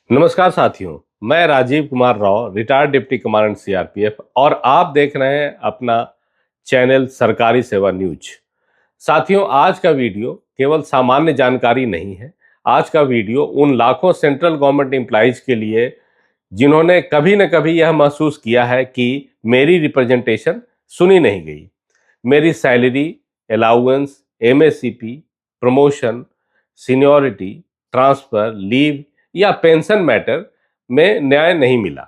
नमस्कार साथियों, मैं Rajiv Kumar Rao, retired deputy commandant CRPF और आप देख रहे हैं अपना चैनल सरकारी सेवा न्यूज। साथियों, आज का वीडियो केवल सामान्य जानकारी नहीं है। आज का वीडियो उन लाखों सेंट्रल गवर्नमेंट एम्प्लॉइज के लिए जिन्होंने कभी न कभी यह महसूस किया है कि मेरी रिप्रेजेंटेशन सुनी नहीं गई। मेरी salary, allowance, MSCP, promotion, seniority, transfer, leave या पेंशन मैटर में न्याय नहीं मिला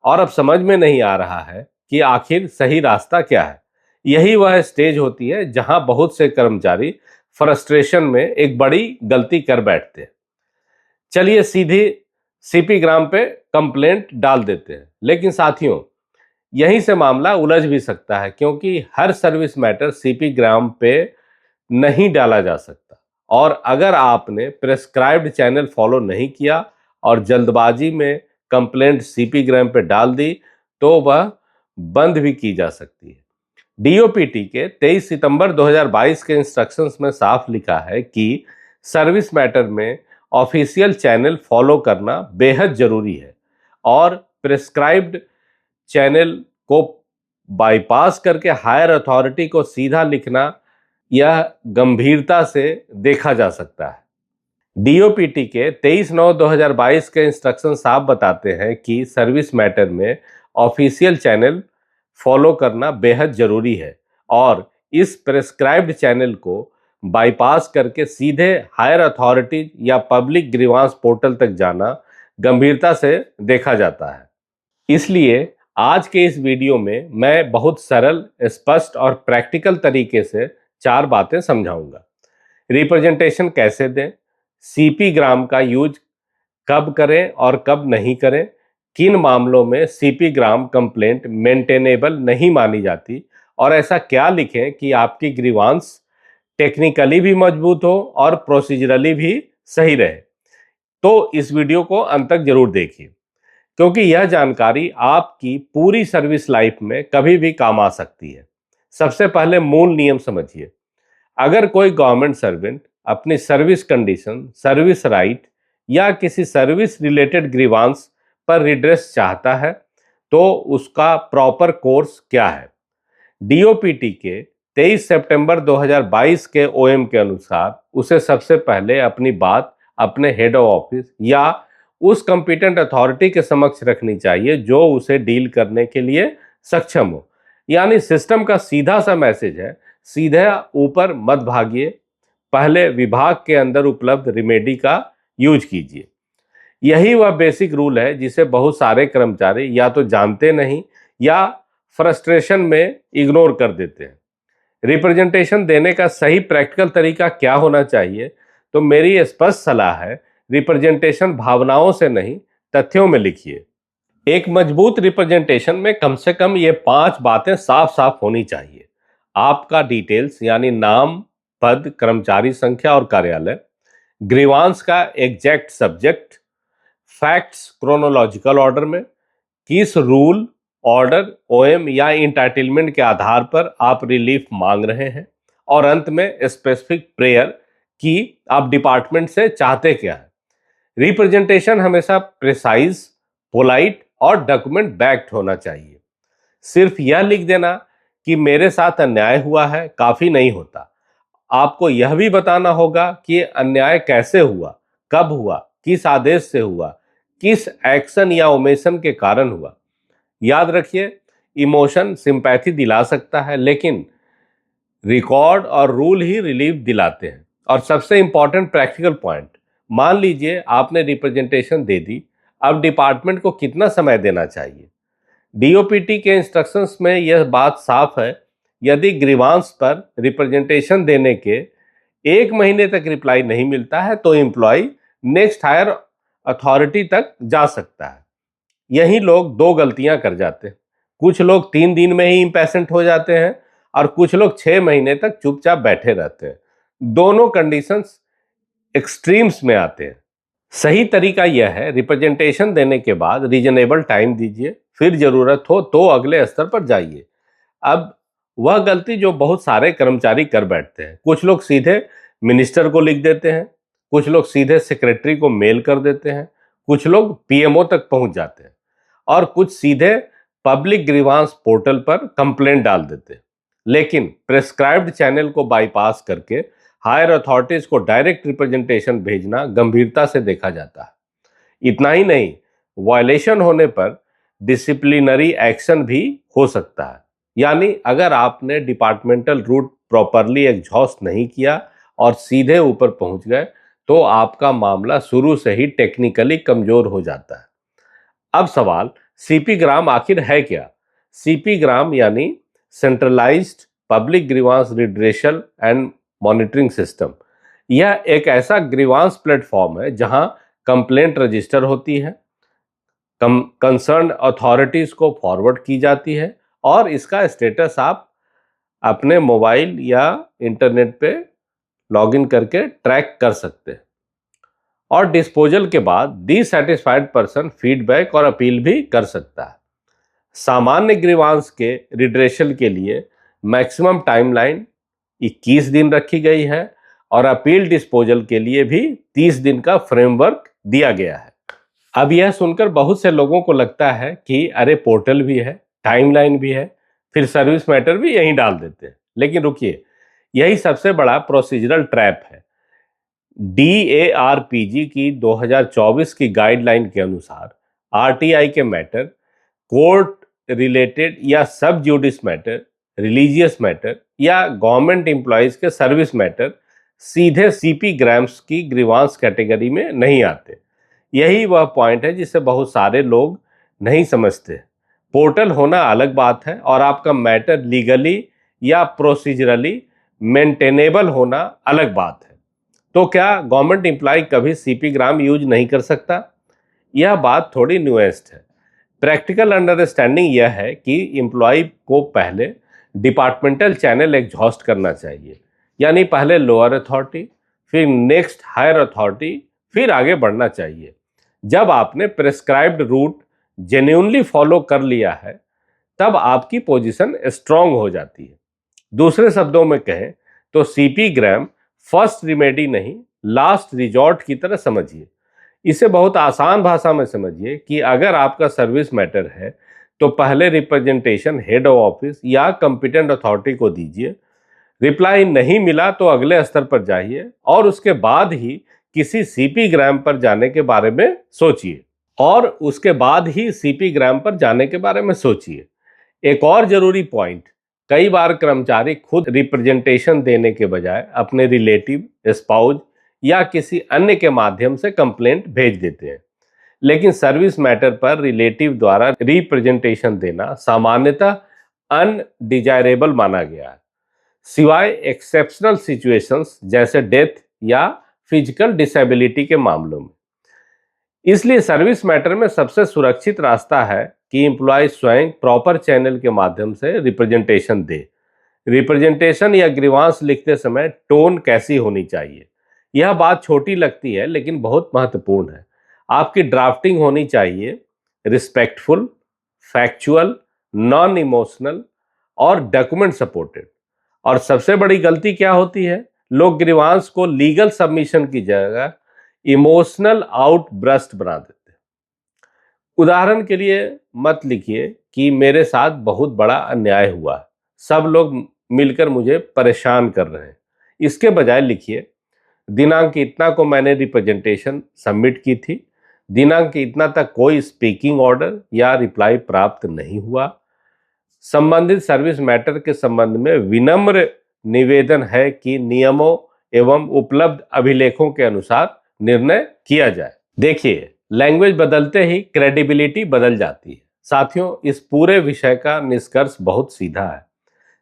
और अब समझ में नहीं आ रहा है कि आखिर सही रास्ता क्या है। यही वह स्टेज होती है जहां बहुत से कर्मचारी फ्रस्ट्रेशन में एक बड़ी गलती कर बैठते हैं। चलिए सीधे सीपी ग्राम पे कंप्लेंट डाल देते हैं। लेकिन साथियों, यहीं से मामला उलझ भी सकता है, क्योंकि हर सर्विस मैटर सीपी ग्राम पे नहीं डाला जा सकता। और अगर आपने प्रेस्क्राइब्ड चैनल फॉलो नहीं किया और जल्दबाजी में कंप्लेंट सीपी ग्राम पे डाल दी तो वह बंद भी की जा सकती है। डीओपीटी के 23 सितंबर 2022 के इंस्ट्रक्शंस में साफ लिखा है कि सर्विस मैटर में ऑफिशियल चैनल फॉलो करना बेहद जरूरी है और प्रेस्क्राइब्ड चैनल को बाईपास करके हायर अथॉरिटी को सीधा लिखना यह गंभीरता से देखा जा सकता है। डीओपीटी के 23/9/2022 के इंस्ट्रक्शन साफ बताते हैं कि सर्विस मैटर में ऑफिशियल चैनल फॉलो करना बेहद जरूरी है और इस प्रेस्क्राइब्ड चैनल को बाईपास करके सीधे हायर अथॉरिटी या पब्लिक ग्रीवांस पोर्टल तक जाना गंभीरता से देखा जाता है। इसलिए आज के इस वीडियो में मैं बहुत सरल, स्पष्ट और प्रैक्टिकल तरीके से 4 बातें समझाऊंगा। रिप्रेजेंटेशन कैसे दें, सीपी ग्राम का यूज कब करें और कब नहीं करें, किन मामलों में सीपी ग्राम कंप्लेंट मेंटेनेबल नहीं मानी जाती और ऐसा क्या लिखें कि आपकी ग्रीवांस टेक्निकली भी मजबूत हो और प्रोसीजरली भी सही रहे। तो इस वीडियो को अंत तक जरूर देखिए, क्योंकि यह जानकारी आपकी पूरी सर्विस लाइफ में कभी भी काम आ सकती है। सबसे पहले मूल नियम समझिए। अगर कोई गवर्नमेंट सर्वेंट अपनी सर्विस कंडीशन, सर्विस राइट या किसी सर्विस रिलेटेड ग्रीवांस पर रिड्रेस चाहता है तो उसका प्रॉपर कोर्स क्या है। डीओपीटी के 23 सितंबर 2022 के ओएम के अनुसार उसे सबसे पहले अपनी बात अपने हेड ऑफ ऑफिस या उस कॉम्पिटेंट अथॉरिटी के समक्ष रखनी चाहिए जो उसे डील करने के लिए सक्षम हो। यानी सिस्टम का सीधा सा मैसेज है, सीधे ऊपर मत भागिए, पहले विभाग के अंदर उपलब्ध रिमेडी का यूज कीजिए। यही वह बेसिक रूल है जिसे बहुत सारे कर्मचारी या तो जानते नहीं या फ्रस्ट्रेशन में इग्नोर कर देते हैं। रिप्रेजेंटेशन देने का सही प्रैक्टिकल तरीका क्या होना चाहिए? तो मेरी स्पष्ट सलाह है, रिप्रेजेंटेशन भावनाओं से नहीं, तथ्यों में लिखिए। एक मजबूत रिप्रेजेंटेशन में कम से कम ये 5 बातें साफ साफ होनी चाहिए। आपका डिटेल्स यानी नाम, पद, कर्मचारी संख्या और कार्यालय, ग्रीवांस का exact subject, facts chronological order में, किस रूल, ऑर्डर, ओएम या इंटाइटलमेंट के आधार पर आप रिलीफ मांग रहे हैं, और अंत में स्पेसिफिक प्रेयर कि आप डिपार्टमेंट से चाहते क्या है। रिप्रेजेंटेशन हमेशा प्रिसाइज, पोलाइट और डॉक्यूमेंट बैक्ड होना चाहिए। सिर्फ यह लिख देना कि मेरे साथ अन्याय हुआ है काफी नहीं होता। आपको यह भी बताना होगा कि अन्याय कैसे हुआ, कब हुआ, किस आदेश से हुआ, किस एक्शन या ओमिशन के कारण हुआ। याद रखिए, इमोशन सिंपैथी दिला सकता है, लेकिन रिकॉर्ड और रूल ही रिलीफ दिलाते हैं। और सबसे इंपॉर्टेंट प्रैक्टिकल पॉइंट, मान लीजिए आपने रिप्रेजेंटेशन दे दी, अब डिपार्टमेंट को कितना समय देना चाहिए? डीओपीटी के इंस्ट्रक्शंस में यह बात साफ है, यदि ग्रीवांस पर रिप्रेजेंटेशन देने के 1 महीने तक रिप्लाई नहीं मिलता है तो एम्प्लॉय नेक्स्ट हायर अथॉरिटी तक जा सकता है। यही लोग 2 गलतियां कर जाते हैं। कुछ लोग 3 दिन में ही इम्पैशेंट हो जाते हैं और कुछ लोग 6 महीने तक चुपचाप बैठे रहते हैं। दोनों कंडीशंस एक्सट्रीम्स में आते हैं। सही तरीका यह है, रिप्रेजेंटेशन देने के बाद रीजनेबल टाइम दीजिए, फिर जरूरत हो तो अगले स्तर पर जाइए। अब वह गलती जो बहुत सारे कर्मचारी कर बैठते हैं, कुछ लोग सीधे मिनिस्टर को लिख देते हैं, कुछ लोग सीधे सेक्रेटरी को मेल कर देते हैं, कुछ लोग पीएमओ तक पहुंच जाते हैं और कुछ सीधे पब्लिक ग्रीवांस पोर्टल पर कंप्लेंट डाल देते हैं। लेकिन प्रेस्क्राइब्ड चैनल को बाईपास करके हायर अथॉरिटीज को डायरेक्ट रिप्रेजेंटेशन भेजना गंभीरता से देखा जाता है। इतना ही नहीं, वायलेशन होने पर डिसिप्लिनरी एक्शन भी हो सकता है। यानी अगर आपने डिपार्टमेंटल रूट प्रॉपरली एग्जॉस्ट नहीं किया और सीधे ऊपर पहुंच गए तो आपका मामला शुरू से ही टेक्निकली कमजोर हो जाता है। अब सवाल, सीपी ग्राम आखिर है क्या? सीपी ग्राम यानी centralised public grievance redressal and monitoring system. यह एक ऐसा ग्रीवांस प्लेटफॉर्म है जहां कंप्लेंट रजिस्टर होती है, कंसर्न अथॉरिटीज को फॉरवर्ड की जाती है और इसका स्टेटस आप अपने मोबाइल या इंटरनेट पे लॉगिन करके ट्रैक कर सकते हैं। और डिस्पोजल के बाद डिसैटिस्फाइड पर्सन फीडबैक और अपील भी कर सकता है। सामान्य ग्रीवांस के रिड्रेसल के लिए मैक्सिमम टाइमलाइन 21 दिन रखी गई है और अपील डिस्पोजल के लिए भी 30 दिन का फ्रेमवर्क दिया गया है। अब यह सुनकर बहुत से लोगों को लगता है कि अरे पोर्टल भी है, टाइमलाइन भी है, फिर सर्विस मैटर भी यहीं डाल देते हैं। लेकिन रुकिए, यही सबसे बड़ा प्रोसीजरल ट्रैप है। DARPG की 2024 की गाइडलाइन के अनुसार आरटीआई के मैटर, कोर्ट रिलेटेड या सब जुडिस मैटर, रिलीजियस मैटर या गवर्नमेंट एम्प्लॉयज के सर्विस मैटर सीधे सीपी ग्राम्स की ग्रीवांस कैटेगरी में नहीं आते। यही वह पॉइंट है जिसे बहुत सारे लोग नहीं समझते। पोर्टल होना अलग बात है और आपका मैटर लीगली या प्रोसीजरली मेंटेनेबल होना अलग बात है। तो क्या गवर्नमेंट एम्प्लॉय कभी सीपी ग्राम यूज नहीं कर सकता? यह बात थोड़ी न्यूएस्ट है। प्रैक्टिकल अंडरस्टैंडिंग यह है कि एम्प्लॉय को पहले डिपार्टमेंटल चैनल एग्जॉस्ट करना चाहिए, यानी पहले लोअर अथॉरिटी, फिर नेक्स्ट हायर अथॉरिटी, फिर आगे बढ़ना चाहिए। जब आपने प्रेस्क्राइब्ड रूट जेन्युइनली फॉलो कर लिया है तब आपकी पोजीशन स्ट्रांग हो जाती है। दूसरे शब्दों में कहें तो सीपी ग्राम फर्स्ट रिमेडी नहीं, लास्ट रिजॉर्ट की तरह समझिए। इसे बहुत आसान भाषा में समझिए कि अगर आपका सर्विस मैटर है तो पहले रिप्रेजेंटेशन हेड ऑफिस या कंपिटेंट अथॉरिटी को दीजिए। रिप्लाई नहीं मिला तो अगले स्तर पर जाइए और उसके बाद ही किसी सीपी ग्राम पर जाने के बारे में सोचिए एक और जरूरी पॉइंट, कई बार कर्मचारी खुद रिप्रेजेंटेशन देने के बजाय अपने रिलेटिव, स्पाउस या किसी अन्य के माध्यम से कंप्लेंट भेज देते हैं। लेकिन सर्विस मैटर पर रिलेटिव द्वारा रिप्रेजेंटेशन देना सामान्यतः अनडिजायरेबल माना गया है, सिवाय एक्सेप्शनल सिचुएशंस जैसे डेथ या फिजिकल डिसेबिलिटी के मामलों में। इसलिए सर्विस मैटर में सबसे सुरक्षित रास्ता है कि एम्प्लॉय स्वयं प्रॉपर चैनल के माध्यम से रिप्रेजेंटेशन दे। रिप्रेजेंटेशन या ग्रीवांस लिखते समय टोन कैसी होनी चाहिए? यह बात छोटी लगती है लेकिन बहुत महत्वपूर्ण है। आपकी ड्राफ्टिंग होनी चाहिए रिस्पेक्टफुल, फैक्चुअल, नॉन इमोशनल और डॉक्यूमेंट सपोर्टेड। और सबसे बड़ी गलती क्या होती है? लोग ग्रीवांस को लीगल सबमिशन की जगह इमोशनल आउटब्रस्ट बना देते हैं। उदाहरण के लिए मत लिखिए कि मेरे साथ बहुत बड़ा अन्याय हुआ, सब लोग मिलकर मुझे परेशान कर रहे हैं। इसके बजाय लिखिए दिनांक इतना को मैंने रिप्रेजेंटेशन सबमिट की थी, दिनांक इतना तक कोई स्पीकिंग ऑर्डर या रिप्लाई प्राप्त नहीं हुआ। संबंधित सर्विस मैटर के संबंध में विनम्र निवेदन है कि नियमों एवं उपलब्ध अभिलेखों के अनुसार निर्णय किया जाए। देखिए, लैंग्वेज बदलते ही क्रेडिबिलिटी बदल जाती है। साथियों, इस पूरे विषय का निष्कर्ष बहुत सीधा है।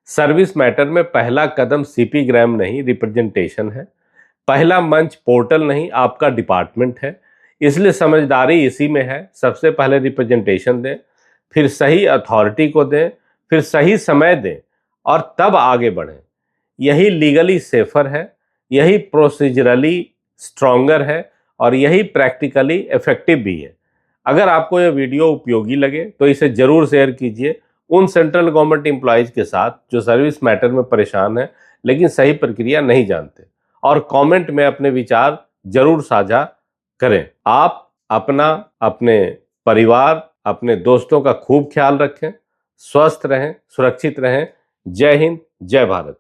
सर्विस मैटर में पहला कदम सीपी ग्राम नहीं, रिप्रेजेंटेशन है। पहला मंच पोर्टल नहीं, आपका डिपार्टमेंट है। इसलिए समझदारी इसी में है। सबसे पहले रिप्रेजेंटेशन दें, फिर सही अथॉरिटी को दें, फिर सही समय दें और तब आगे बढ़ें। यही लीगली सेफर है, यही प्रोसीजरली स्ट्रॉन्गर है और यही प्रैक्टिकली इफेक्टिव भी है। अगर आपको यह वीडियो उपयोगी लगे तो इसे जरूर शेयर कीजिए उन सेंट्रल गवर्नमेंट एम्प्लॉयज के साथ जो सर्विस मैटर में परेशान है लेकिन सही प्रक्रिया नहीं जानते, और कमेंट में अपने विचार जरूर साझा करें। आप अपना, अपने परिवार, अपने दोस्तों का खूब ख्याल रखें, स्वस्थ रहें, सुरक्षित रहें। जय हिंद, जय भारत।